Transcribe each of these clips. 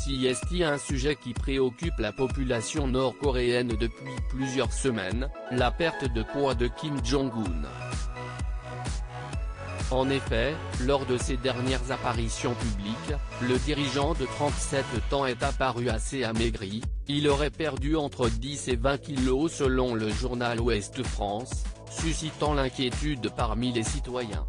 CST, un sujet qui préoccupe la population nord-coréenne depuis plusieurs semaines, la perte de poids de Kim Jong-un. En effet, lors de ses dernières apparitions publiques, le dirigeant de 37 ans est apparu assez amaigri, il aurait perdu entre 10 et 20 kilos selon le journal Ouest France, suscitant l'inquiétude parmi les citoyens.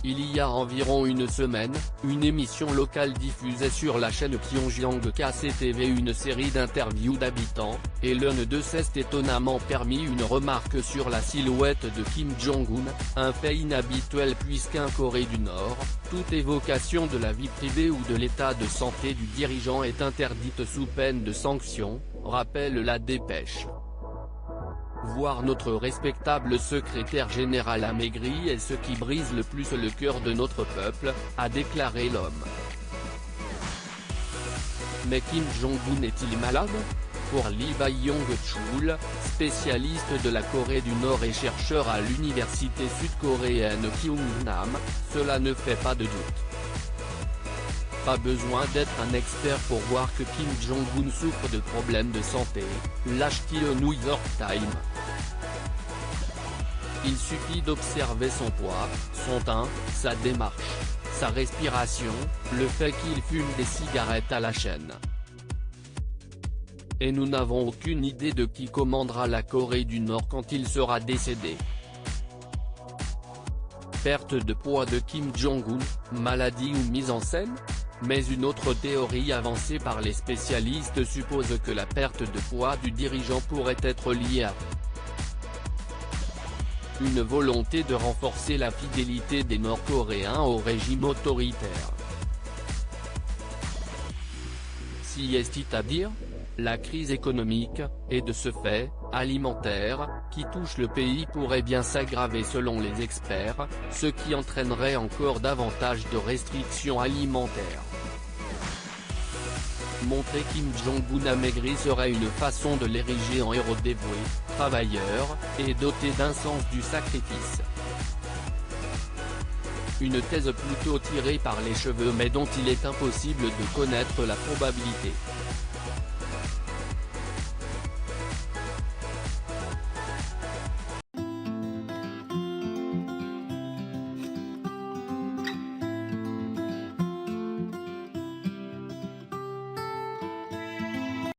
Il y a environ une semaine, une émission locale diffusait sur la chaîne Pyongyang KCTV une série d'interviews d'habitants, et l'un de s'est étonnamment permis une remarque sur la silhouette de Kim Jong-un, un fait inhabituel puisqu'en Corée du Nord, toute évocation de la vie privée ou de l'état de santé du dirigeant est interdite sous peine de sanctions, rappelle la dépêche. Voir notre respectable secrétaire général amaigri est ce qui brise le plus le cœur de notre peuple, a déclaré l'homme. Mais Kim Jong-un est-il malade? Pour Lee Byung-chul, spécialiste de la Corée du Nord et chercheur à l'université sud-coréenne Kyungnam, cela ne fait pas de doute. Pas besoin d'être un expert pour voir que Kim Jong-un souffre de problèmes de santé, lâche-t-il au New York Times. Il suffit d'observer son poids, son teint, sa démarche, sa respiration, le fait qu'il fume des cigarettes à la chaîne. Et nous n'avons aucune idée de qui commandera la Corée du Nord quand il sera décédé. Perte de poids de Kim Jong-un, maladie ou mise en scène? Mais une autre théorie avancée par les spécialistes suppose que la perte de poids du dirigeant pourrait être liée à une volonté de renforcer la fidélité des Nord-Coréens au régime autoritaire. C'est-à-dire la crise économique, et de ce fait, alimentaire, qui touche le pays pourrait bien s'aggraver selon les experts, ce qui entraînerait encore davantage de restrictions alimentaires. Montrer Kim Jong-un amaigri serait une façon de l'ériger en héros dévoué, travailleur, et doté d'un sens du sacrifice. Une thèse plutôt tirée par les cheveux mais dont il est impossible de connaître la probabilité.